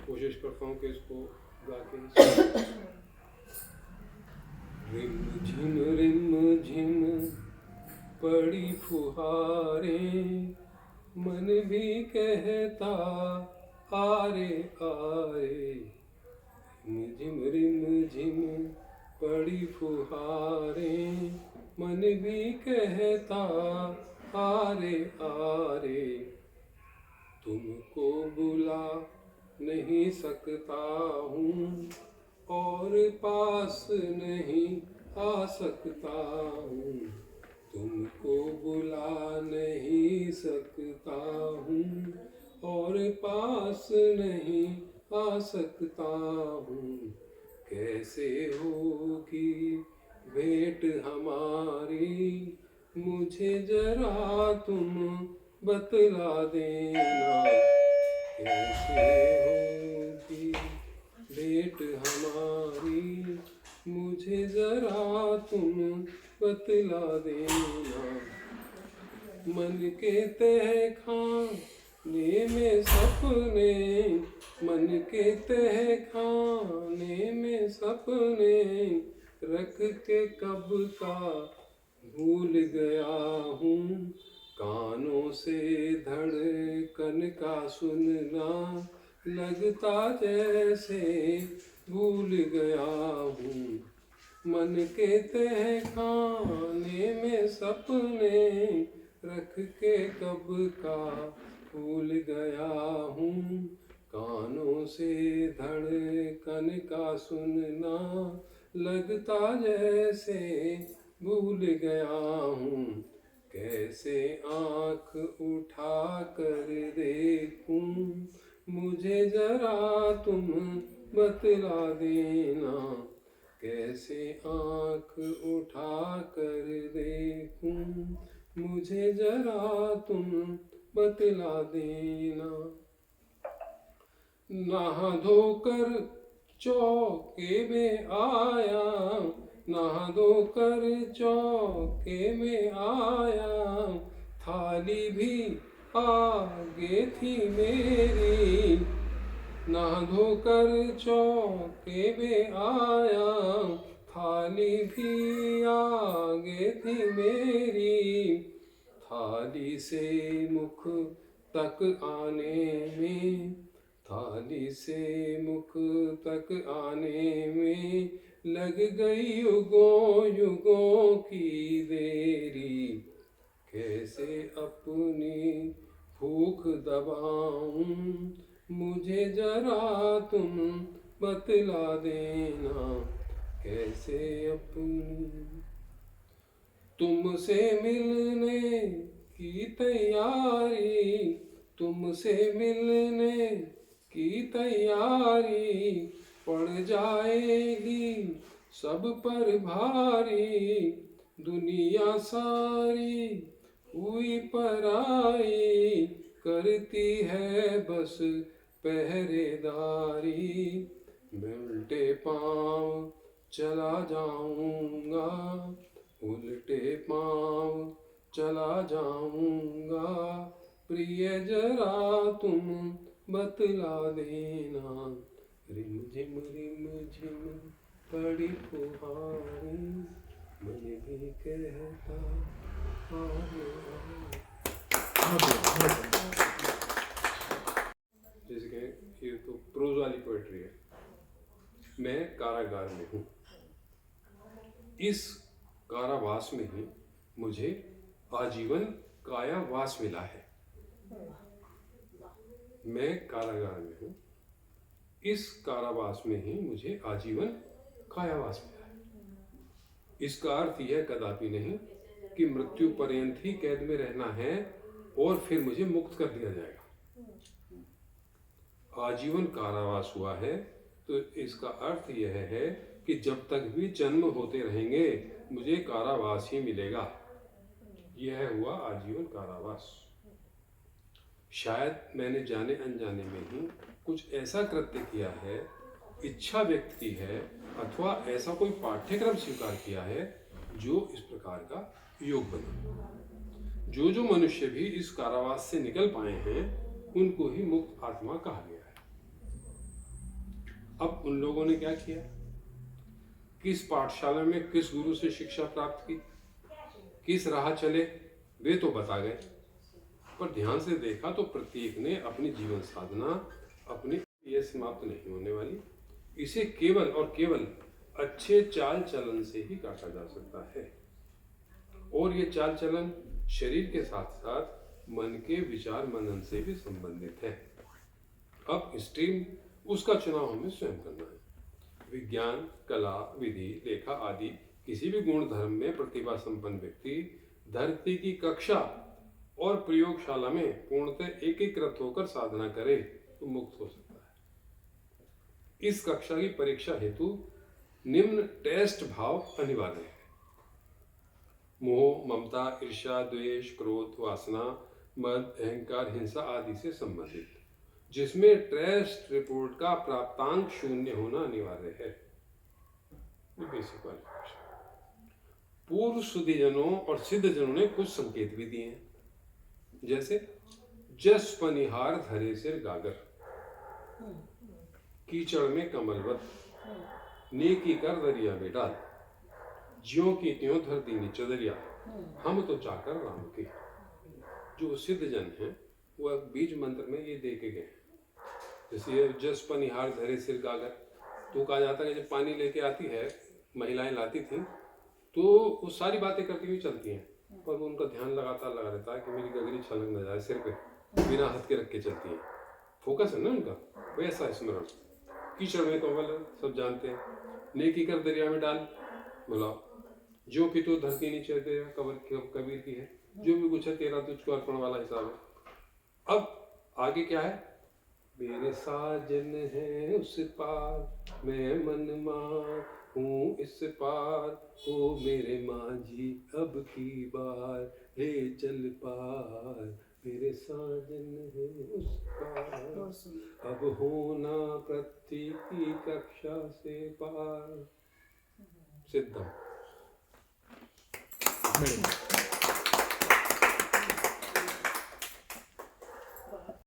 कोशिश करता हूँ कि इसको गा के रिम झिम पड़ी फुहारें, मन भी कहता आरे आरे। रिम झिम पड़ी फुहारें, मन भी कहता आरे आरे। तुमको बुला नहीं सकता हूँ और पास नहीं आ सकता हूँ। तुमको बुला नहीं सकता हूँ और पास नहीं आ सकता हूँ। कैसे होगी भेंट हमारी, मुझे जरा तुम बतला देना। कैसे होगी भेंट हमारी, मुझे जरा तुम बतला देना। मन के तह खाने में सपने, मन के तह खाने में सपने, रख के कब का भूल गया हूँ। कानों से धड़कन का सुनना, लगता जैसे भूल गया हूँ। मन के तह खाने में सपने, रख के कब का भूल गया हूँ। कानों से धड़कन का सुनना, लगता जैसे भूल गया हूँ। कैसे आँख उठा कर देखूं, मुझे जरा तुम बतला देना। कैसे आँख उठा कर देखूं, मुझे जरा तुम बतला देना। नहा धोकर चौके में आया, नहा धोकर चौके में आया, थाली भी आगे थी मेरी। नहा धोकर चौके में आया, थाली भी आगे थी मेरी। थाली से मुख तक आने में, थाली से मुख तक आने में, लग गई युगों युगों की देरी। कैसे अपनी भूख दबाऊं, मुझे जरा तुम बतला देना। कैसे अपनी तुमसे मिलने की तैयारी, तुमसे मिलने की तैयारी, पड़ जाएगी सब पर भारी। दुनिया सारी हुई पराई, करती है बस पहरेदारी। मैं उल्टे पाँव चला जाऊंगा, उल्टे पाँव चला जाऊंगा। प्रिय जरा तुम बतला देना। रिम झिम पड़ी फुहारें, मन भी कहता आरे आरे। जैसे कि ये तो प्रोज वाली पोएट्री है। मैं कारागार में हूँ, इस कारावास में ही मुझे आजीवन कायावास मिला है। मैं कारागार में हूँ, इस कारावास में ही मुझे आजीवन कायावास मिला है। इसका अर्थ यह कदापि नहीं कि मृत्यु पर्यंत ही कैद में रहना है और फिर मुझे मुक्त कर दिया जाएगा। आजीवन कारावास हुआ है तो इसका अर्थ यह है कि जब तक भी जन्म होते रहेंगे मुझे कारावास ही मिलेगा। यह हुआ आजीवन कारावास। शायद मैंने जाने अनजाने में ही कुछ ऐसा कृत्य किया है, इच्छा व्यक्त की है, अथवा ऐसा कोई पाठ्यक्रम स्वीकार किया है जो इस प्रकार का योग बना। जो मनुष्य भी इस कारावास से निकल पाए हैं उनको ही मुक्त आत्मा कहा गया है। अब उन लोगों ने क्या किया, किस पाठशाला में किस गुरु से शिक्षा प्राप्त की, किस राह चले, वे तो बता गए, पर ध्यान से देखा तो प्रत्येक ने अपनी जीवन साधना अपनी ये समाप्त नहीं होने वाली। इसे केवल और केवल अच्छे चाल चलन से ही काटा जा सकता है, और ये चाल चलन शरीर के साथ साथ मन के विचार मनन से भी संबंधित है। अब स्ट्रीम उसका चुनाव हमें स्वयं करना है। विज्ञान, कला, विधि, लेखा आदि किसी भी गुण धर्म में प्रतिभा संपन्न व्यक्ति धरती की कक्षा और प्रयोगशाला में पूर्णतः एकीकृत होकर साधना करे तो मुक्त हो सकता है। इस कक्षा की परीक्षा हेतु निम्न टेस्ट भाव अनिवार्य है: मोह, ममता, ईर्ष्या, द्वेष, क्रोध, वासना, मद, अहंकार, हिंसा आदि से संबंधित, जिसमें टेस्ट रिपोर्ट का प्राप्तांक 0 होना अनिवार्य है। Basic qualification. पूर्व सुधीजनों और सिद्धजनों ने कुछ संकेत भी दिए हैं, जैसे जस पनिहार धरे सिर गागर, कीचड़ में कमलवत, नेकी कर दरिया में डाल, ज्यों की त्यों धर दीनी चदरिया, हम तो चाकर राम के। जो सिद्धजन हैं वह बीज मंत्र में ये दे के गए। जैसे ये जस पनिहार धरे सिर गागर, तो कहा जाता है जब पानी लेके आती है, महिलाएं लाती थी, तो वो सारी बातें करती हुई चलती हैं, पर वो उनका ध्यान लगातार लगा रहता है कि मेरी गगरी छलक न जाए सिर पे, बिना हाथ के रख के चलती हैं। फोकस है ना उनका, वैसा स्मरण। कीचड़ में कमल, सब जानते हैं। नेकी कर दरिया में डाल, बोला जो कि तो धरती नीचे दे कबीर की है, जो भी कुछ है तेरा तुझको अर्पण वाला हिसाब है। अब आगे क्या है, मेरे साजन है उस पार, मैं मन मार हूँ इस पार, ओ मेरे मांझी अब की बार ले चल पार, मेरे साजन है उस पार, अब होना पृथ्वी की कक्षा से पार। सिद्धम।